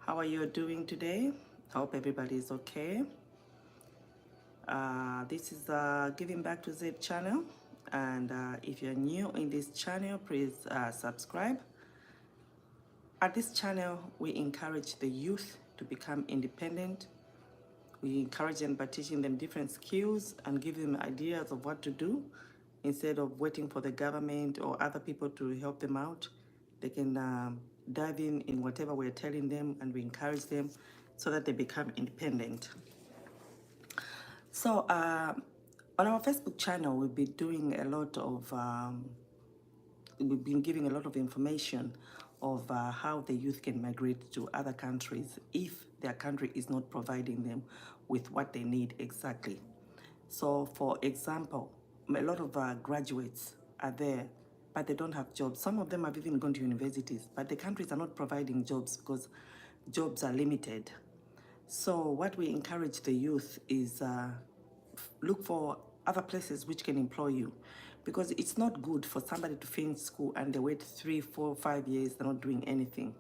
How are you doing today? Hope everybody is okay. This is Giving Back to Zip channel. And if you're new in this channel, please subscribe. At this channel, we encourage the youth to become independent. We encourage them by teaching them different skills and give them ideas of what to do instead of waiting for the government or other people to help them out. They can dive in whatever we're telling them, and we encourage them so that they become independent. So on our Facebook channel, we've been doing a lot of, we've been giving a lot of information of how the youth can migrate to other countries if their country is not providing them with what they need exactly. So for example, a lot of graduates are there, but they don't have jobs. Some of them have even gone to universities, but the countries are not providing jobs because jobs are limited. So what we encourage the youth is look for other places which can employ you, because it's not good for somebody to finish school and they wait 3, 4, 5 years, they're not doing anything.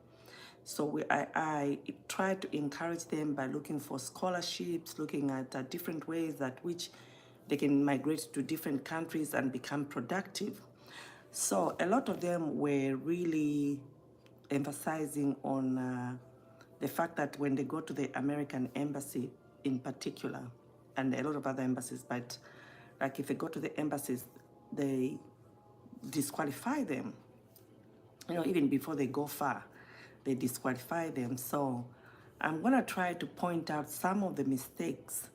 So I try to encourage them by looking for scholarships, looking at different ways that which they can migrate to different countries and become productive. So a lot of them were really emphasizing on the fact that when they go to the American embassy in particular, and a lot of other embassies, but like if they go to the embassies, they disqualify them. You know, even before they go far, they disqualify them. So I'm gonna try to point out some of the mistakes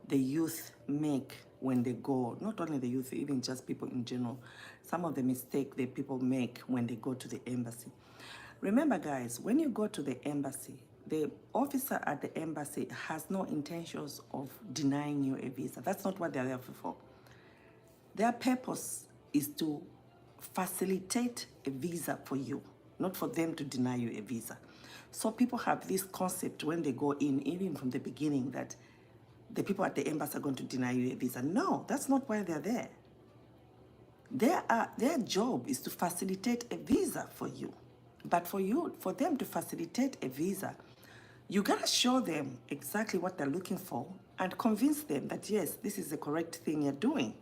the youth make when they go, not only the youth, even just people in general, some of the mistakes that people make when they go to the embassy. Remember guys, when you go to the embassy, the officer at the embassy has no intentions of denying you a visa. That's not what they're there for. Their purpose is to facilitate a visa for you, not for them to deny you a visa. So people have this concept when they go in, even from the beginning, that the people at the embassy are going to deny you a visa. No, that's not why they're there. Their job is to facilitate a visa for you. But for them to facilitate a visa, you gotta show them exactly what they're looking for and convince them that yes, this is the correct thing you're doing.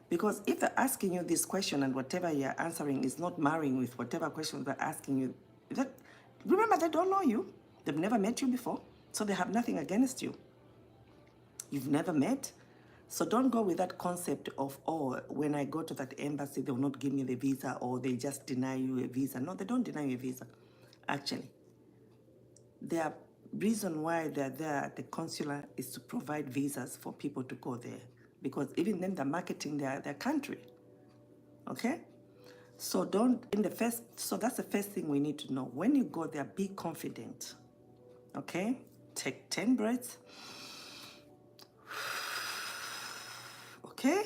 Because if they're asking you this question and whatever you're answering is not marrying with whatever questions they're asking you, remember, they don't know you. They've never met you before, so they have nothing against you. You've never met. So don't go with that concept of, oh, when I go to that embassy, they will not give me the visa, or they just deny you a visa. No, they don't deny you a visa, actually. Their reason why they're there at the consular is to provide visas for people to go there, because even then they're marketing their country, okay? So that's the first thing we need to know. When you go there, be confident, okay? Take 10 breaths, okay?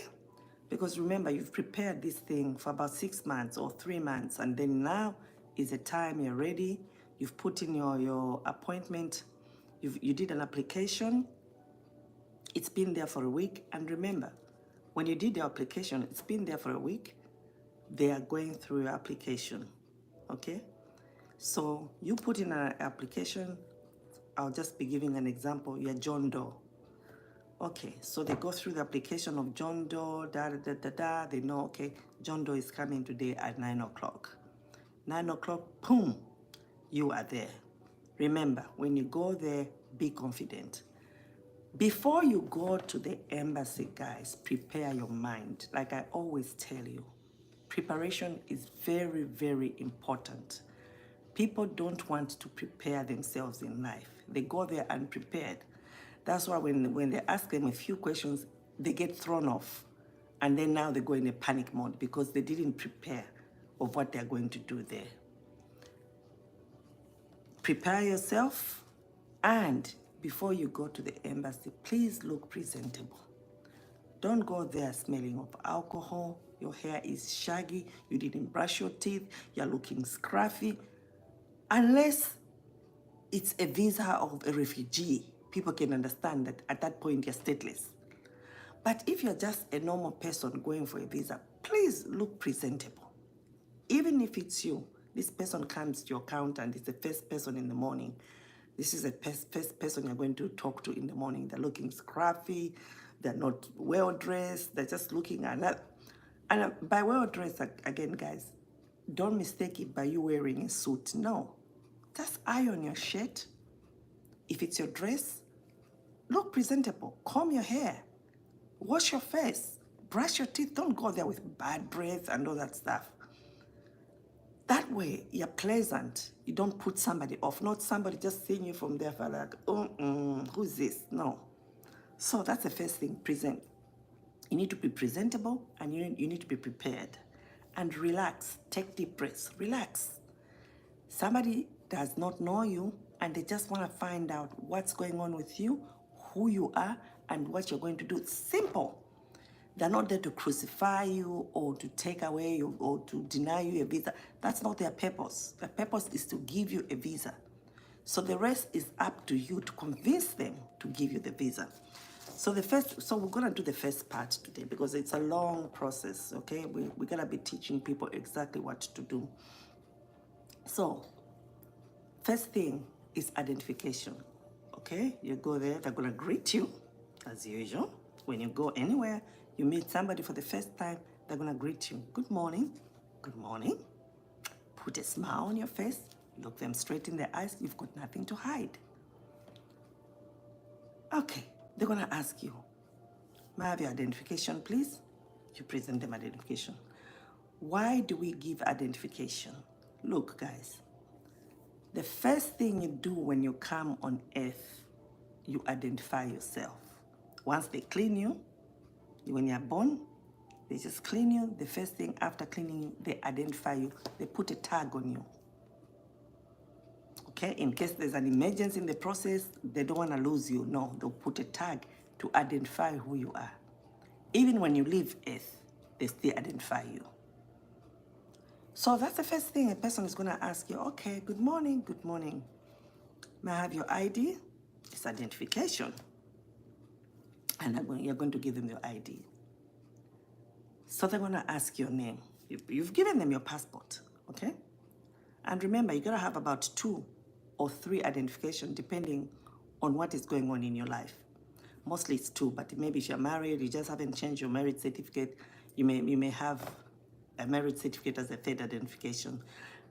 Because remember, you've prepared this thing for about 6 months or 3 months, and then now is the time you're ready. You've put in your appointment. You did an application. It's been there for a week. And remember, when you did your application, it's been there for a week. They are going through your application, okay? So you put in an application. I'll just be giving an example. You're John Doe. Okay, so they go through the application of John Doe, They know, okay, John Doe is coming today at 9 o'clock. 9 o'clock, boom, you are there. Remember, when you go there, be confident. Before you go to the embassy, guys, prepare your mind. Like I always tell you, preparation is very, very important. People don't want to prepare themselves in life. They go there unprepared. That's why when they ask them a few questions, they get thrown off. And then now they go in a panic mode because they didn't prepare of what they're going to do there. Prepare yourself, and before you go to the embassy, please look presentable. Don't go there smelling of alcohol. Your hair is shaggy. You didn't brush your teeth. You're looking scruffy. Unless it's a visa of a refugee, people can understand that at that point you're stateless. But if you're just a normal person going for a visa, please look presentable. Even if it's you, This person comes to your counter and it's the first person in the morning. This is the first person you're going to talk to in the morning. They're looking scruffy. They're not well dressed. They're just looking at that. And by well dressed, again, guys, don't mistake it by you wearing a suit. No. Just iron your shirt. If it's your dress, look presentable. Comb your hair. Wash your face. Brush your teeth. Don't go there with bad breath and all that stuff. That way, you're pleasant. You don't put somebody off. Not somebody just seeing you from there for like, who's this? No. So that's the first thing, present. You need to be presentable and you need to be prepared. And relax. Take deep breaths. Relax. Somebody does not know you and they just want to find out what's going on with you, who you are, and what you're going to do. It's simple. They're not there to crucify you or to take away you or to deny you a visa. That's not their purpose. Their purpose is to give you a visa. So the rest is up to you to convince them to give you the visa. So we're gonna do the first part today because it's a long process, okay? We're gonna be teaching people exactly what to do. So, first thing is identification, okay? You go there, they're gonna greet you as usual. When you go anywhere, you meet somebody for the first time, they're gonna greet you. Good morning, good morning. Put a smile on your face, look them straight in the eyes, you've got nothing to hide. Okay, they're gonna ask you, may I have your identification, please? You present them identification. Why do we give identification? Look, guys, the first thing you do when you come on earth, you identify yourself. Once they clean you, when you're born, they just clean you. The first thing after cleaning you, they identify you. They put a tag on you. Okay, in case there's an emergency in the process, they don't want to lose you. No, they'll put a tag to identify who you are. Even when you leave Earth, they still identify you. So that's the first thing a person is going to ask you. Okay, good morning, good morning. May I have your ID? It's identification. And you're going to give them your ID. So they're going to ask your name. You've given them your passport, okay? And remember, you got to have about 2 or 3 identification depending on what is going on in your life. Mostly it's 2, but maybe if you're married, you just haven't changed your marriage certificate, you may have a marriage certificate as a 3rd identification.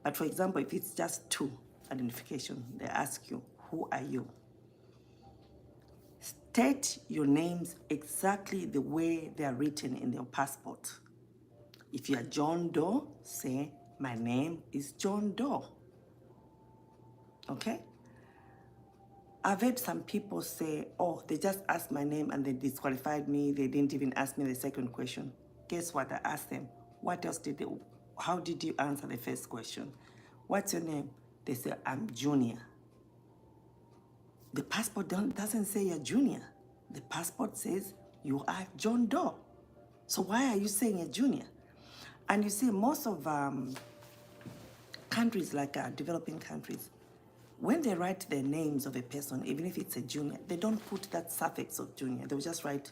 But for example, if it's just 2 identification, they ask you, who are you? State your names exactly the way they are written in your passport. If you are John Doe, say, my name is John Doe. Okay? I've heard some people say, oh, they just asked my name and they disqualified me. They didn't even ask me the second question. Guess what? I asked them, what else did they, how did you answer the first question? What's your name? They say, I'm Junior. The passport doesn't say you're Junior. The passport says you are John Doe. So why are you saying you're Junior? And you see, most of countries like developing countries, when they write the names of a person, even if it's a junior, they don't put that suffix of junior. They'll just write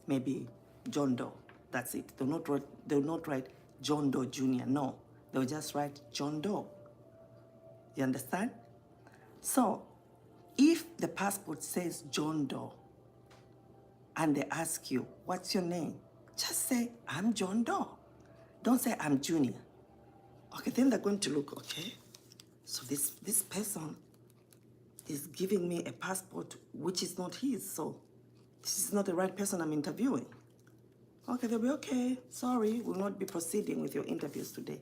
maybe John Doe. That's it. They'll not write John Doe Jr. No, they'll just write John Doe. You understand? So, if the passport says John Doe, and they ask you, what's your name? Just say, I'm John Doe. Don't say, I'm Junior. Okay, then they're going to look, okay, so this person is giving me a passport which is not his, so this is not the right person I'm interviewing. Okay, they'll be, okay, sorry, we'll not be proceeding with your interviews today.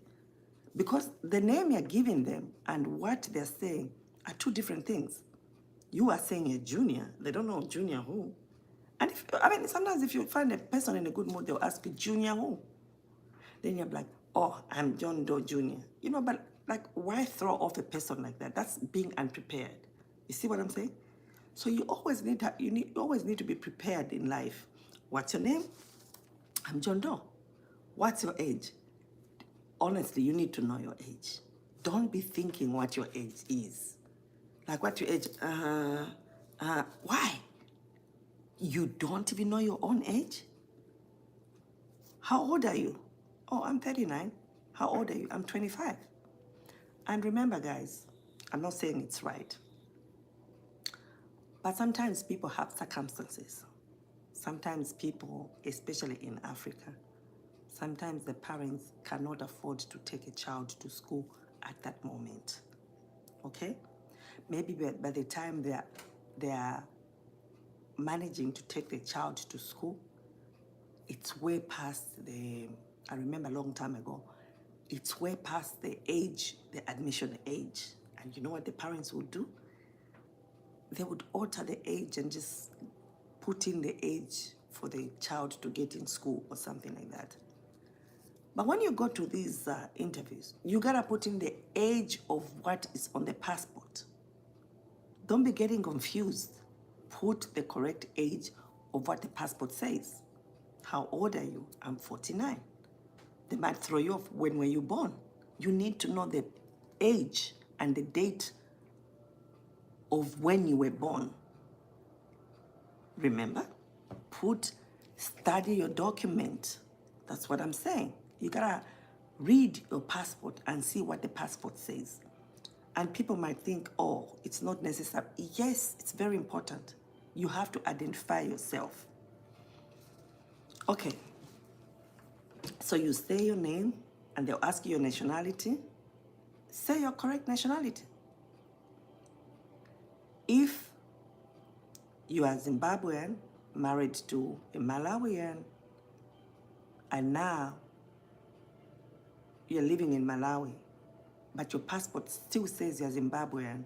Because the name you're giving them and what they're saying are 2 different things. You are saying a junior, they don't know junior who. And sometimes if you find a person in a good mood, they'll ask you, junior who? Then you're like, oh, I'm John Doe Jr. You know, but like, why throw off a person like that? That's being unprepared. You see what I'm saying? So you always need to be prepared in life. What's your name? I'm John Doe. What's your age? Honestly, you need to know your age. Don't be thinking what your age is. Like, what's your age? Why? You don't even know your own age? How old are you? Oh, I'm 39. How old are you? I'm 25. And remember, guys, I'm not saying it's right, but sometimes people have circumstances. Sometimes people, especially in Africa, sometimes the parents cannot afford to take a child to school at that moment. Okay? Maybe by the time they are managing to take the child to school, it's way past the, I remember a long time ago, it's way past the age, the admission age. And you know what the parents would do? They would alter the age and just put in the age for the child to get in school or something like that. But when you go to these interviews, you gotta put in the age of what is on the passport. Don't be getting confused. Put the correct age of what the passport says. How old are you? I'm 49. They might throw you off. When were you born? You need to know the age and the date of when you were born. Remember? Study your document. That's what I'm saying. You gotta read your passport and see what the passport says. And people might think, oh, it's not necessary. Yes, it's very important. You have to identify yourself. Okay, so you say your name and they'll ask you your nationality. Say your correct nationality. If you are Zimbabwean, married to a Malawian, and now you're living in Malawi, but your passport still says you're Zimbabwean,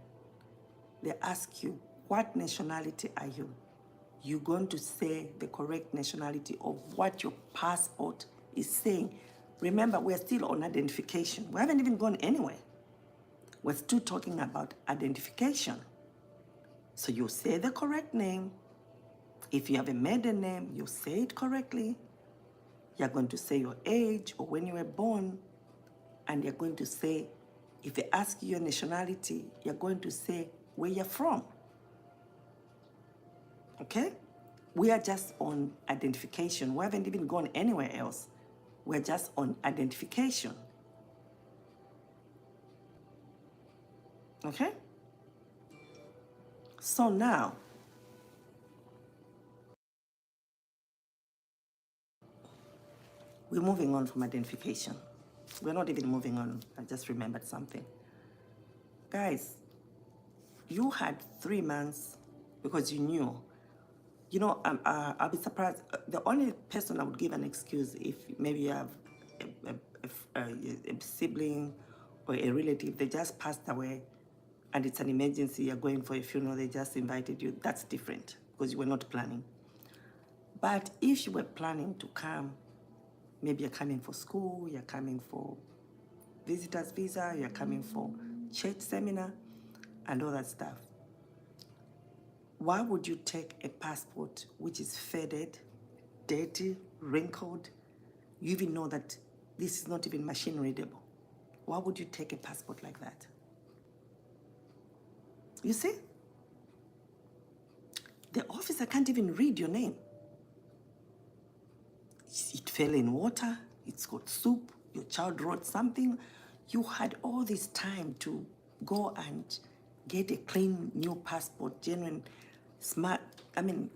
they ask you, what nationality are you? You're going to say the correct nationality of what your passport is saying. Remember, we're still on identification. We haven't even gone anywhere. We're still talking about identification. So you say the correct name. If you have a maiden name, you say it correctly. You're going to say your age or when you were born, and you're going to say, if they ask you your nationality, you're going to say where you're from. Okay? We are just on identification. We haven't even gone anywhere else. We're just on identification. Okay? So now, we're moving on from identification. We're not even moving on. I just remembered something. Guys, you had 3 months because you knew. You know, I'll be surprised. The only person I would give an excuse if maybe you have a sibling or a relative, they just passed away and it's an emergency, you're going for a funeral, they just invited you, that's different because you were not planning. But if you were planning to come, maybe you're coming for school, you're coming for visitor's visa, you're coming for church seminar and all that stuff, why would you take a passport which is faded, dirty, wrinkled? You even know that this is not even machine readable. Why would you take a passport like that? You see? The officer can't even read your name. It fell in water, it's got soup, your child wrote something. You had all this time to go and get a clean new passport, genuine, smart,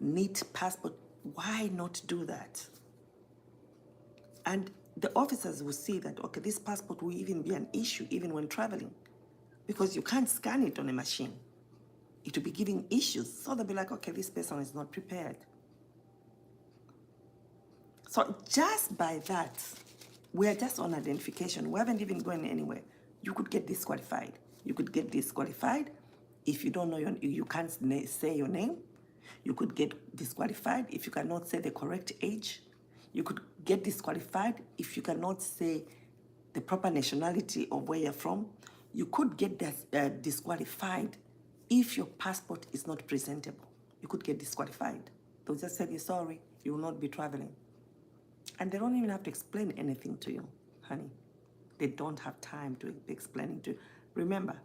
neat passport. Why not do that? And the officers will see that, okay, this passport will even be an issue even when traveling because you can't scan it on a machine. It will be giving issues. So they'll be like, okay, this person is not prepared. So just by that, we're just on identification. We haven't even gone anywhere. You could get disqualified. You could get disqualified if you don't know you can't say your name. You could get disqualified if you cannot say the correct age. You could get disqualified if you cannot say the proper nationality of where you're from. You could get disqualified if your passport is not presentable. You could get disqualified. They'll just say, sorry, you will not be traveling. And they don't even have to explain anything to you, honey. They don't have time to be explaining to you. Remember,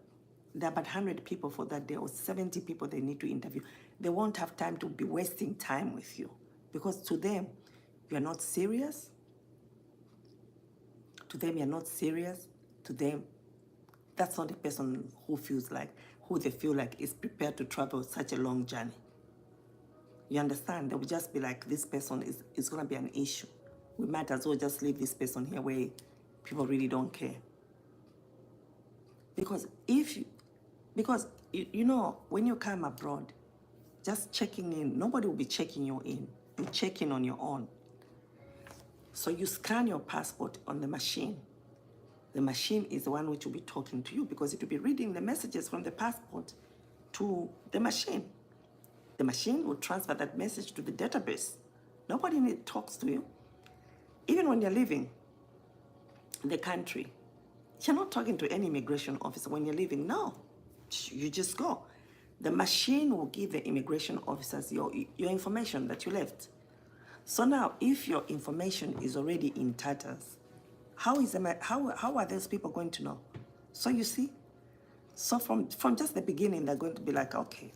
there are about 100 people for that day or 70 people they need to interview. They won't have time to be wasting time with you because to them, you're not serious. To them, you're not serious. To them, that's not a person who they feel like is prepared to travel such a long journey. You understand? They will just be like, this person is going to be an issue. We might as well just leave this person here where people really don't care. Because you know, when you come abroad, just checking in, nobody will be checking you in. You check in on your own. So you scan your passport on the machine. The machine is the one which will be talking to you because it will be reading the messages from the passport to the machine. The machine will transfer that message to the database. Nobody talks to you. Even when you're leaving the country, you're not talking to any immigration officer when you're leaving. No, you just go. The machine will give the immigration officers your information that you left. So now, if your information is already in tatters, how are those people going to know? So you see, so from just the beginning, they're going to be like, okay,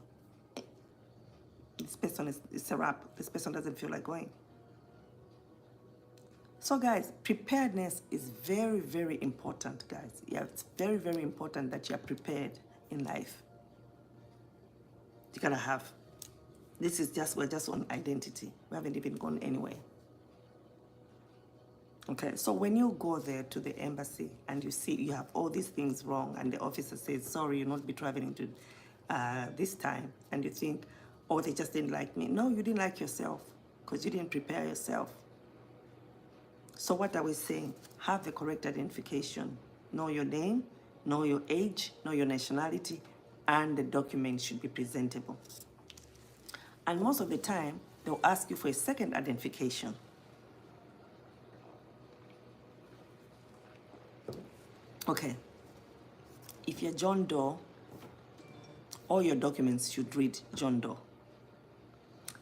this person it's a wrap. This person doesn't feel like going. So guys, preparedness is very, very important, guys. Yeah, it's very, very important that you're prepared in life. You gotta have. We're just on identity. We haven't even gone anywhere. Okay, so when you go there to the embassy and you see you have all these things wrong and the officer says, sorry, you'll not be traveling to this time, and you think, oh, they just didn't like me. No, you didn't like yourself because you didn't prepare yourself. So what are we saying? Have the correct identification. Know your name, know your age, know your nationality, and the document should be presentable. And most of the time, they'll ask you for a second identification. Okay, if you're John Doe, all your documents should read John Doe.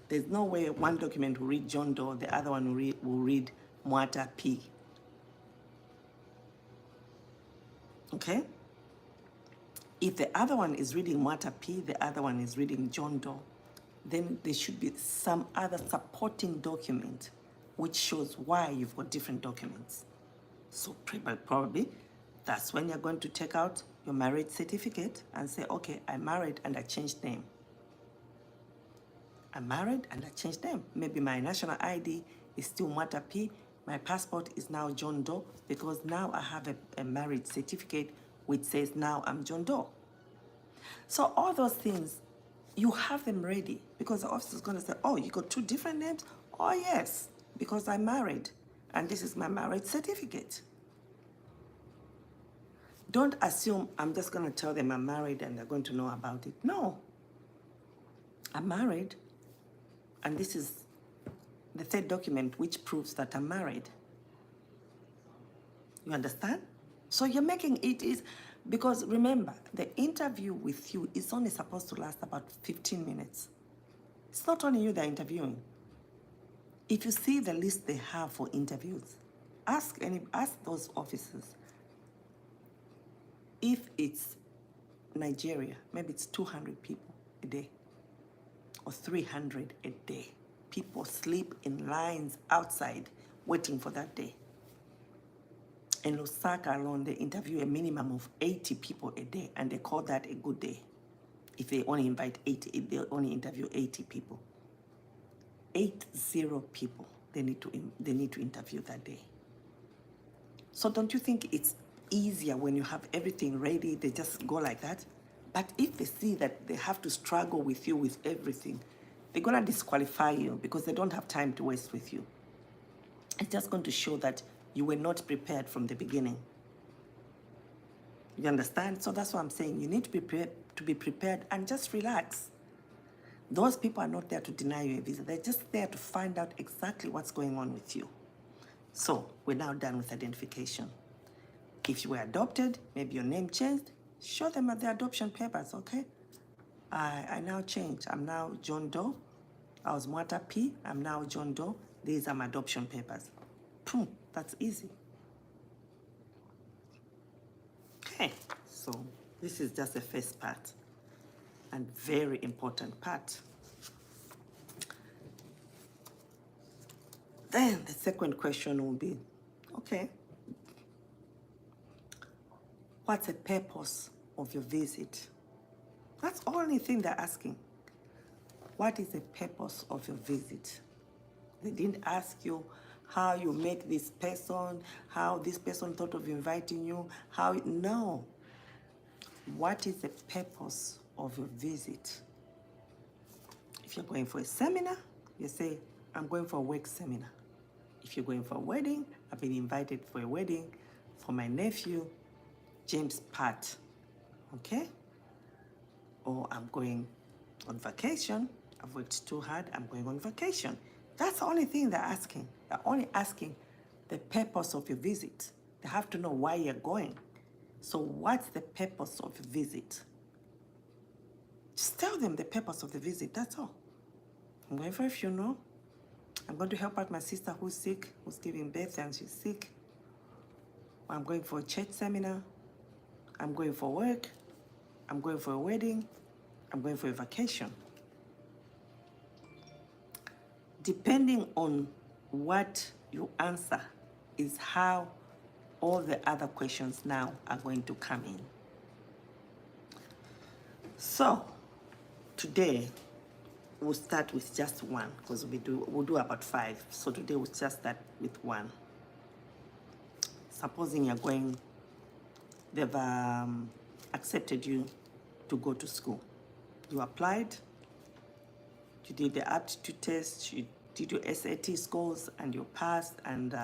There's no way one document will read John Doe, the other one will read Mwata P. Okay? If the other one is reading Mwata P, the other one is reading John Doe, then there should be some other supporting document which shows why you've got different documents. So probably that's when you're going to take out your marriage certificate and say, okay, I married and I changed name. I married and I changed name. Maybe my national ID is still Mwata P. My passport is now John Doe because now I have a marriage certificate which says now I'm John Doe. So all those things, you have them ready because the officer is going to say, oh, you got two different names? Oh, yes, because I married and this is my marriage certificate. Don't assume I'm just going to tell them I'm married and they're going to know about it. No. I'm married, and this is the third document which proves that I'm married. You understand? So you're making it is, because remember, the interview with you is only supposed to last about 15 minutes. It's not only you they're interviewing. If you see the list they have for interviews, ask those officers. If it's Nigeria, maybe it's 200 people a day or 300 a day. People sleep in lines outside waiting for that day. In Lusaka alone, they interview a minimum of 80 people a day, and they call that a good day. If they only invite 80, if they only interview 80 people. 80 people they need to interview that day. So don't you think it's easier when you have everything ready, they just go like that? But if they see that they have to struggle with you with everything, they're going to disqualify you because they don't have time to waste with you. It's just going to show that you were not prepared from the beginning. You understand? So that's what I'm saying. You need to be prepared and just relax. Those people are not there to deny you a visa. They're just there to find out exactly what's going on with you. So we're now done with identification. If you were adopted, maybe your name changed, show them the adoption papers, okay? I now changed. I'm now John Doe. I was Mwata P. I'm now John Doe. These are my adoption papers. Boom, that's easy. Okay, so this is just the first part and very important part. Then the second question will be, okay, What's the purpose of your visit? That's the only thing they're asking. What is the purpose of your visit? They didn't ask you how you met this person, how this person thought of inviting you, no. What is the purpose of your visit? If you're going for a seminar, you say, I'm going for a work seminar. If you're going for a wedding, I've been invited for a wedding for my nephew, James Pat, okay? Or I'm going on vacation. I've worked too hard, I'm going on vacation. That's the only thing they're asking. They're only asking the purpose of your visit. They have to know why you're going. So what's the purpose of your visit? Just tell them the purpose of the visit, that's all. I'm going for a funeral. I'm going to help out my sister who's sick, who's giving birth and she's sick. I'm going for a church seminar. I'm going for work. I'm going for a wedding. I'm going for a vacation. Depending on what you answer is how all the other questions now are going to come in. So today we'll start with just one because we'll do about 5. So today we'll just start with one. Supposing you're going, they've accepted you to go to school. You applied, you did the aptitude test, you did your SAT scores and you passed, and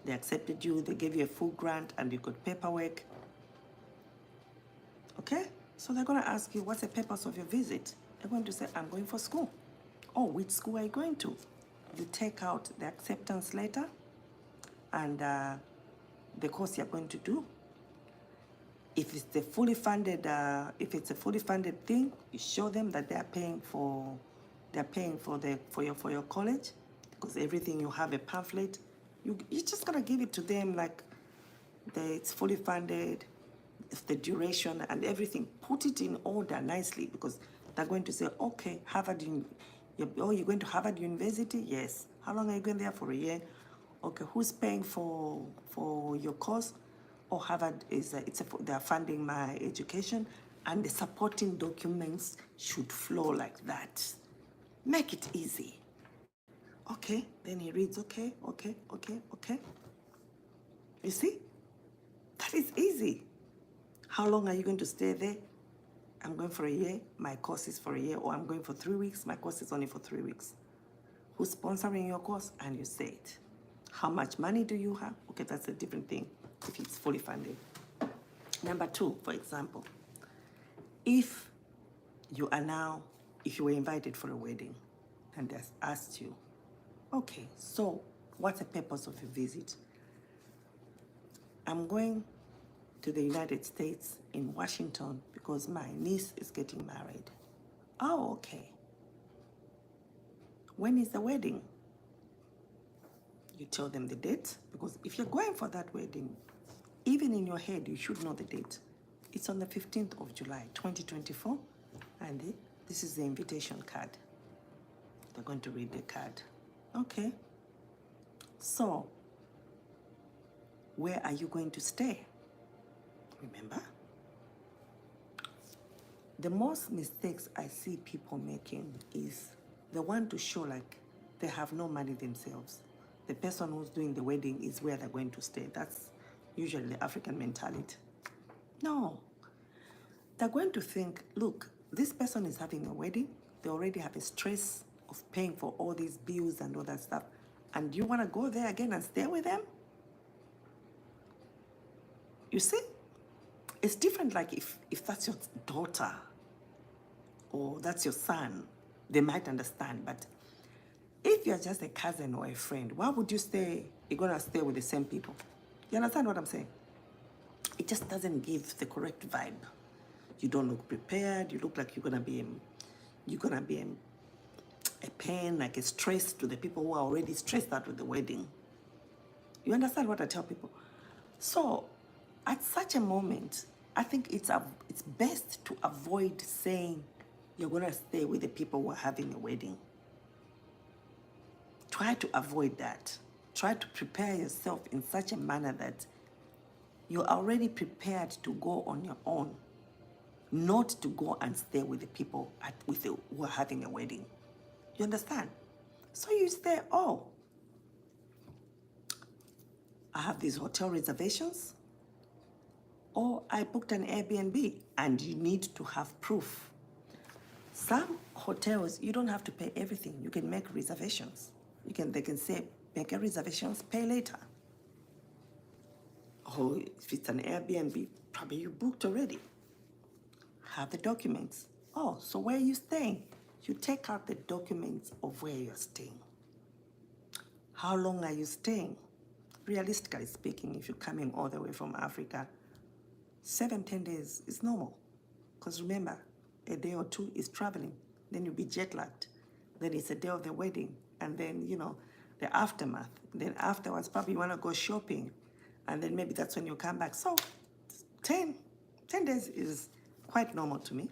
they accepted you, they gave you a full grant and you got paperwork. Okay? So they're gonna ask you, what's the purpose of your visit? You're going to say, I'm going for school. Oh, which school are you going to? You take out the acceptance letter and the course you're going to do. If it's a fully funded thing, you show them that they're paying for your college, because everything you have a pamphlet. You're just gonna give it to them like it's fully funded, the duration and everything. Put it in order nicely, because they're going to say, okay, Harvard, you're going to Harvard University? Yes. How long are you going there for? A year? Okay, who's paying for your course? Or Harvard they're funding my education, and the supporting documents should flow like that. Make it easy. Okay, then he reads, okay. You see? That is easy. How long are you going to stay there? I'm going for a year, my course is for a year, or I'm going for 3 weeks, my course is only for 3 weeks. Who's sponsoring your course? And you say it. How much money do you have? Okay, that's a different thing if it's fully funded. Number 2, for example, if you were invited for a wedding and they asked you, okay, so what's the purpose of your visit? I'm going to the United States in Washington because my niece is getting married. Oh, okay. When is the wedding? You tell them the date, because if you're going for that wedding, even in your head, you should know the date. It's on the 15th of July, 2024, and this is the invitation card. They're going to read the card. Okay. So, where are you going to stay? Remember? The most mistakes I see people making is they want to show like they have no money themselves. The person who's doing the wedding is where they're going to stay. That's usually the African mentality. No. They're going to think, look, this person is having a wedding. They already have a stress of paying for all these bills and all that stuff. And you want to go there again and stay with them? You see? It's different like if that's your daughter or that's your son, they might understand. But if you're just a cousin or a friend, why would you stay? You're going to stay with the same people. You understand what I'm saying? It just doesn't give the correct vibe. You don't look prepared. You look like you're going to be a pain, like a stress to the people who are already stressed out with the wedding. You understand what I tell people? So at such a moment, I think it's best to avoid saying you're going to stay with the people who are having a wedding. Try to avoid that. Try to prepare yourself in such a manner that You're already prepared to go on your own, not to go and stay with the people who are having a wedding. You understand? So you say, oh, I have these hotel reservations, or I booked an Airbnb, and you need to have proof. Some hotels, you don't have to pay everything. You can make reservations. They can say, make a reservations, pay later. Or if it's an Airbnb, probably you booked already. Have the documents. Oh, so where are you staying? You take out the documents of where you're staying. How long are you staying? Realistically speaking, if you're coming all the way from Africa, 7-10 days is normal. Because remember, a day or two is traveling. Then you'll be jet lagged. Then it's a day of the wedding. And then, the aftermath. Then afterwards, probably you want to go shopping. And then maybe that's when you come back. So 10 days is quite normal to me.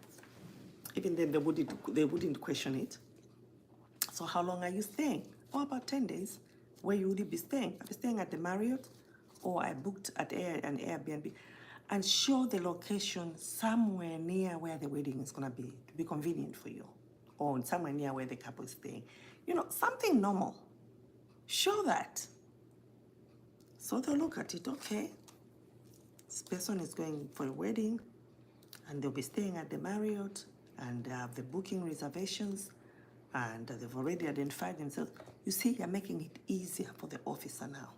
Even then, they wouldn't question it. So how long are you staying? Oh, about 10 days. Where would you be staying? I'll be staying at the Marriott, or I booked at an Airbnb. And show the location somewhere near where the wedding is going to be convenient for you. Or somewhere near where the couple is staying. Something normal. Show that. So they'll look at it, okay. This person is going for a wedding, and they'll be staying at the Marriott, and they have the booking reservations, and they've already identified themselves. You see, you're making it easier for the officer now.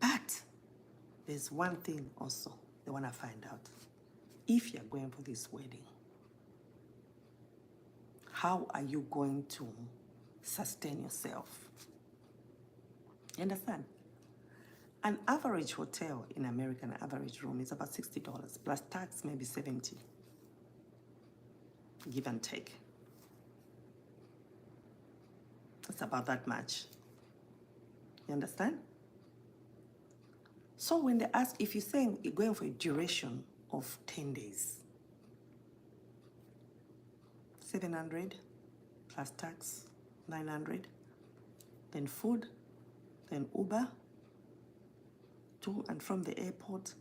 But there's one thing also they want to find out. If you're going for this wedding, how are you going to sustain yourself? You understand? An average hotel in America, an average room is about $60, plus tax maybe $70, give and take. It's about that much. You understand? So when they ask, if you're saying you're going for a duration of 10 days, 700 plus tax, 900, then food, then Uber, to and from the airport.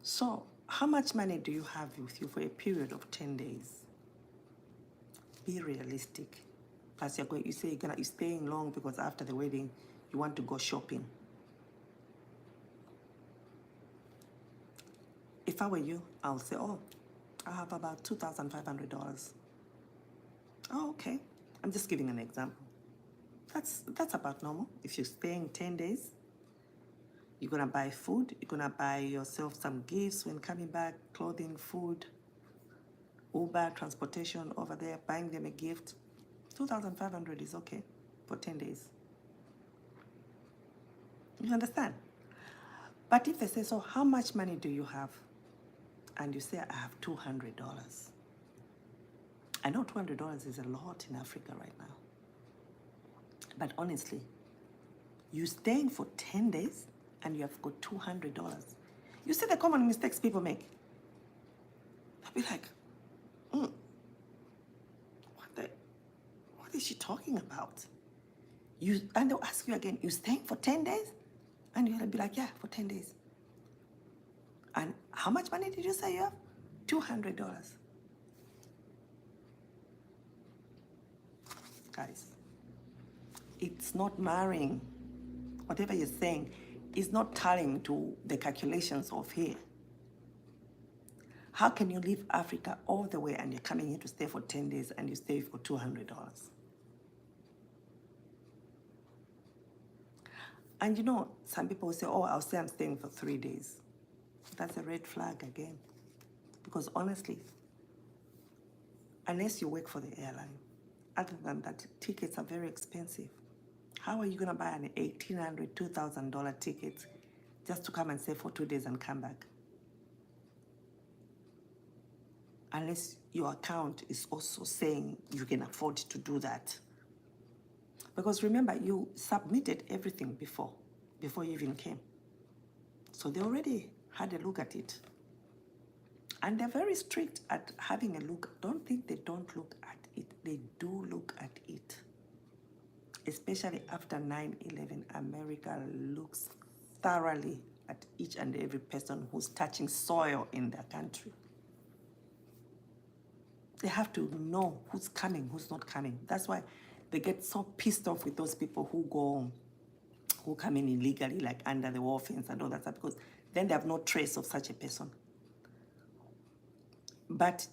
So how much money do you have with you for a period of 10 days? Be realistic. Plus you say you're staying long because after the wedding, you want to go shopping. If I were you, I'll say, oh, I have about $2,500. Oh, okay. I'm just giving an example. That's about normal. If you're staying 10 days, you're gonna buy food, you're gonna buy yourself some gifts when coming back, clothing, food, Uber, transportation over there, buying them a gift. $2,500 is okay for 10 days. You understand? But if they say, so how much money do you have? And you say, I have $200. I know $200 is a lot in Africa right now. But honestly, you're staying for 10 days and you have got $200. You see the common mistakes people make? They'll be like, what is she talking about? And they'll ask you again, you staying for 10 days? And you'll be like, yeah, for 10 days. And how much money did you say you have? $200. Guys, it's not marrying. Whatever you're saying is not tallying to the calculations of here. How can you leave Africa all the way and you're coming here to stay for 10 days and you stay for $200? And some people say, oh, I'll say I'm staying for 3 days. That's a red flag again. Because honestly, unless you work for the airline, other than that, tickets are very expensive. How are you going to buy an $1,800, $2,000 ticket just to come and stay for 2 days and come back? Unless your account is also saying you can afford to do that. Because remember, you submitted everything before you even came. So they already had a look at it. And they're very strict at having a look. Don't think they don't look at it. They do look at it. Especially after 9/11, America looks thoroughly at each and every person who's touching soil in their country. They have to know who's coming, who's not coming. That's why they get so pissed off with those people who come in illegally, like under the war fence and all that stuff, because then they have no trace of such a person. But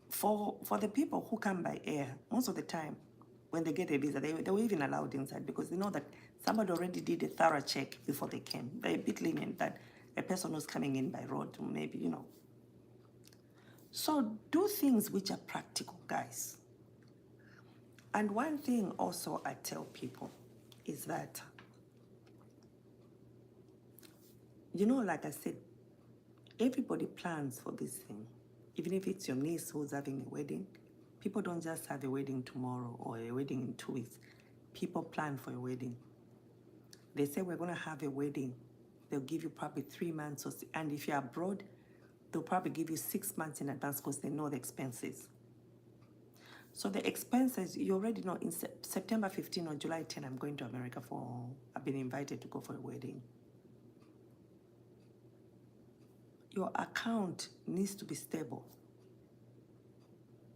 for the people who come by air, most of the time, when they get a visa, they were even allowed inside because they know that somebody already did a thorough check before they came. They're a bit lenient that a person who's coming in by road, maybe, you know. So do things which are practical, guys. And one thing also I tell people is that, you know, like I said, everybody plans for this thing. Even if it's your niece who's having a wedding, people don't just have a wedding tomorrow or a wedding in 2 weeks. People plan for a wedding. They say, we're going to have a wedding. They'll give you probably 3 months, and if you're abroad, they'll probably give you 6 months in advance because they know the expenses. So the expenses, you already know, in September 15 or July 10, I'm going to America I've been invited to go for a wedding. Your account needs to be stable.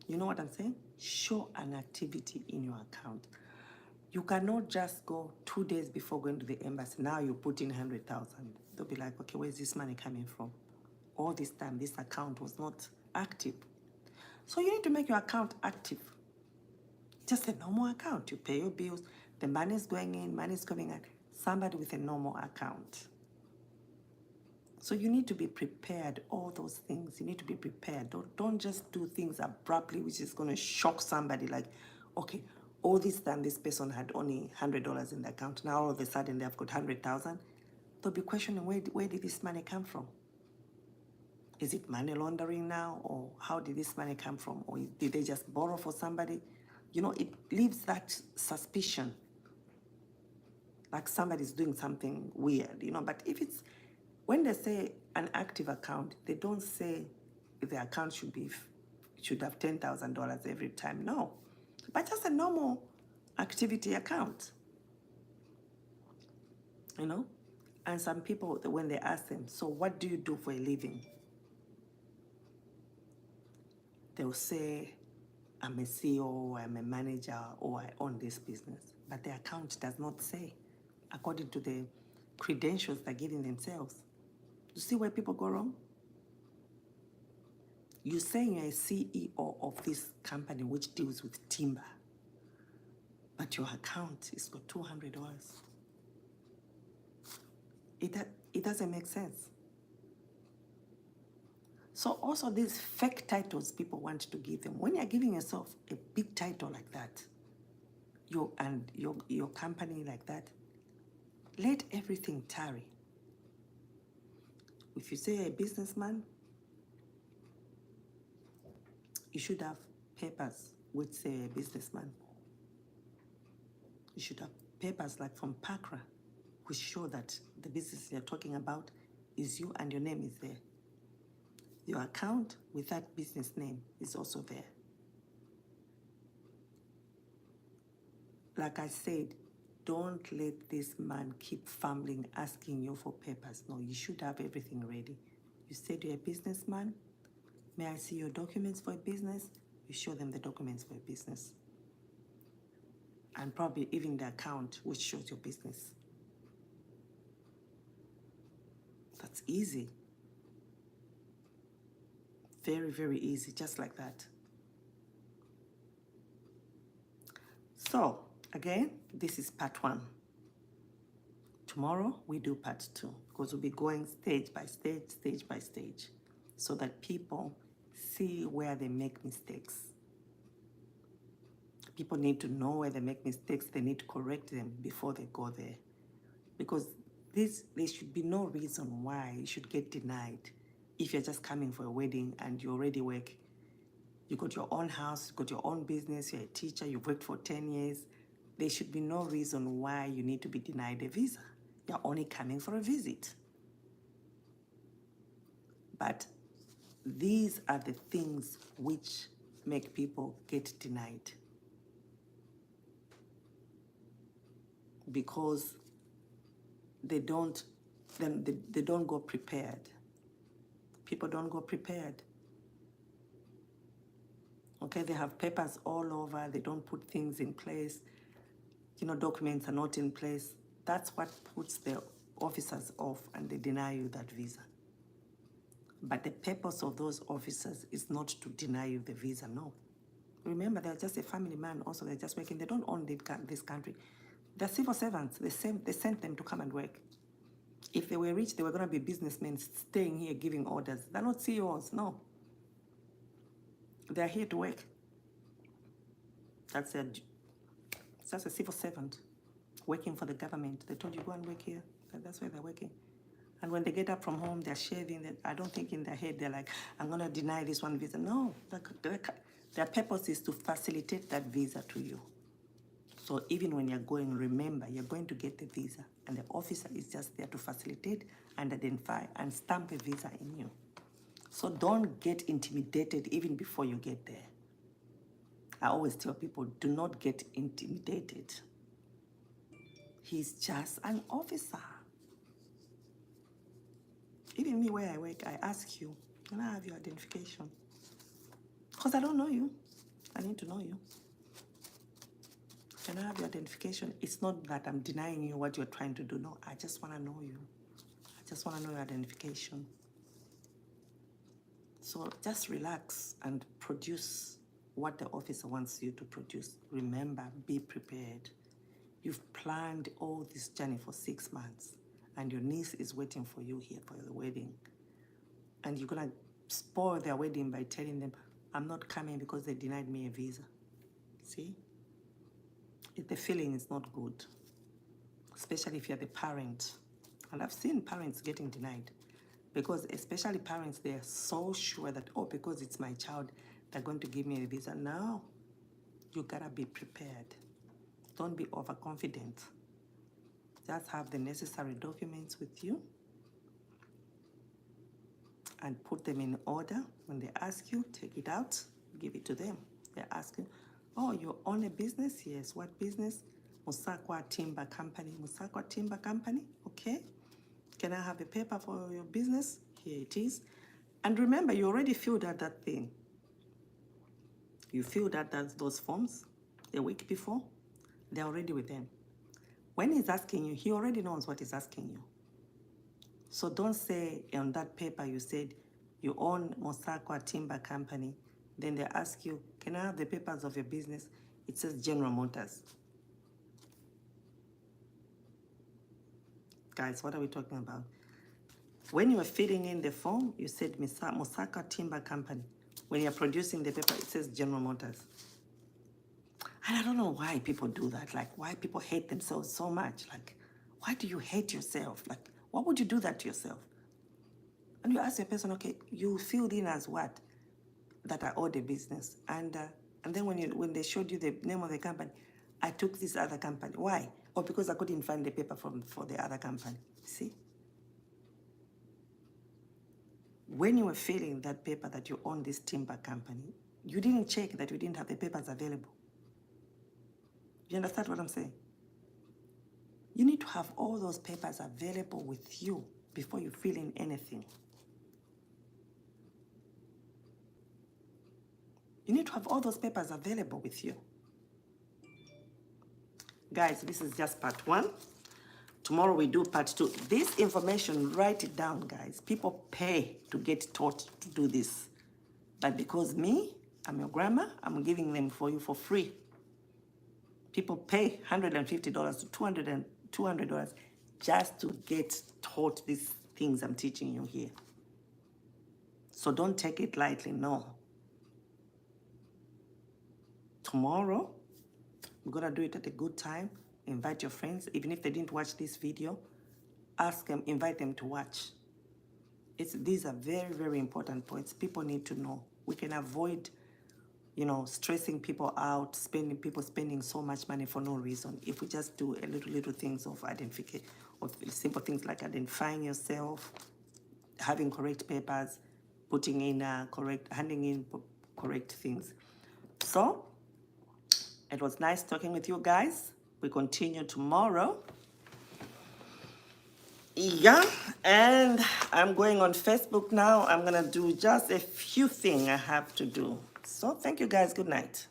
You know what I'm saying? Show an activity in your account. You cannot just go 2 days before going to the embassy. Now you put in 100,000. They'll be like, okay, where's this money coming from? All this time, this account was not active. So you need to make your account active. Just a normal account. You pay your bills. The money is going in, money is coming out. Somebody with a normal account. So you need to be prepared, all those things. You need to be prepared. Don't just do things abruptly, which is going to shock somebody like, okay, all this time this person had only $100 in the account. Now all of a sudden they've got 100,000. They'll be questioning, where did this money come from? Is it money laundering now? Or how did this money come from? Or did they just borrow for somebody? You know, it leaves that suspicion. Like somebody's doing something weird, you know. But if it's, when they say an active account, they don't say the account should have $10,000 every time. No, but just a normal activity account, you know. And some people, when they ask them, so what do you do for a living? They'll say, I'm a CEO, I'm a manager, or I own this business. But the account does not say, according to the credentials they're giving themselves. You see where people go wrong? You're saying you're a CEO of this company which deals with timber, but your account is got $200. It doesn't make sense. So also these fake titles people want to give them. When you're giving yourself a big title like that, your company like that, let everything tarry. If you say a businessman, you should have papers which say a businessman. You should have papers like from PACRA, which show that the business you're talking about is you and your name is there. Your account with that business name is also there. Like I said, don't let this man keep fumbling, asking you for papers. No, you should have everything ready. You said you're a businessman. May I see your documents for a business? You show them the documents for a business. And probably even the account which shows your business. That's easy. Very, very easy, just like that. So, again, this is part 1. Tomorrow, we do part 2, because we'll be going stage by stage, so that people see where they make mistakes. People need to know where they make mistakes. They need to correct them before they go there. Because there should be no reason why you should get denied if you're just coming for a wedding and you already work. You got your own house, you got your own business, you're a teacher, you've worked for 10 years. There should be no reason why you need to be denied a visa. You're only coming for a visit. But these are the things which make people get denied. Because they don't then they don't go prepared. People don't go prepared. Okay, they have papers all over. They don't put things in place. You know, documents are not in place. That's what puts the officers off, and they deny you that visa. But the purpose of those officers is not to deny you the visa, no. Remember, they're just a family man also. They're just working. They don't own this country. They're civil servants. They sent them to come and work. If they were rich, they were going to be businessmen staying here giving orders. They're not CEOs, no. They're here to work. That's a civil servant working for the government. They told you, go and work here. That's where they're working. And when they get up from home, they're shaving. I don't think in their head they're like, I'm going to deny this one visa. No, their purpose is to facilitate that visa to you. So even when you're going, remember, you're going to get the visa. And the officer is just there to facilitate and identify and stamp a visa in you. So don't get intimidated even before you get there. I always tell people, do not get intimidated. He's just an officer. Even me where I work, I ask you, can I have your identification? Because I don't know you. I need to know you. Can I have your identification? It's not that I'm denying you what you're trying to do. No, I just want to know you. I just want to know your identification. So just relax and produce what the officer wants you to produce. Remember, be prepared. You've planned all this journey for 6 months, and your niece is waiting for you here for the wedding. And you're going to spoil their wedding by telling them, I'm not coming because they denied me a visa. See? The feeling is not good, especially if you're the parent. And I've seen parents getting denied because especially parents, they are so sure that, oh, because it's my child, they're going to give me a visa. No, you gotta be prepared. Don't be overconfident. Just have the necessary documents with you and put them in order. When they ask you, take it out, give it to them. They're asking, oh, you own a business? Yes. What business? Musakwa Timber Company. Musakwa Timber Company, okay. Can I have a paper for your business? Here it is. And remember, you already filled out that thing. You filled out those forms a week before. They're already with them. When he's asking you, he already knows what he's asking you. So don't say on that paper you said you own Musakwa Timber Company. Then they ask you, can I have the papers of your business? It says General Motors. Guys, what are we talking about? When you were filling in the form, you said Musakwa Timber Company. When you're producing the paper, it says General Motors. And I don't know why people do that. Like, why people hate themselves so much. Like, why do you hate yourself? Like, why would you do that to yourself? And you ask the person, okay, you filled in as what? That I owe the business. And then when they showed you the name of the company, I took this other company. Why? Or because I couldn't find the paper for the other company. See? When you were filling that paper that you own this timber company, you didn't check that you didn't have the papers available. You understand what I'm saying? You need to have all those papers available with you before you fill in anything. You need to have all those papers available with you. Guys, this is just part 1. Tomorrow we do part 2. This information, write it down, guys. People pay to get taught to do this. But because me, I'm your grandma, I'm giving them for you for free. People pay $150 to $200 just to get taught these things I'm teaching you here. So don't take it lightly, no. Tomorrow, we're gonna do it at a good time. Invite your friends, even if they didn't watch this video, ask them, invite them to watch. These are very, very important points. People need to know. We can avoid, stressing people out, people spending so much money for no reason. If we just do a little things of identification, of simple things like identifying yourself, having correct papers, putting in handing in correct things. So, it was nice talking with you guys. We continue tomorrow. Yeah, and I'm going on Facebook now. I'm gonna do just a few things I have to do. So thank you guys. Good night.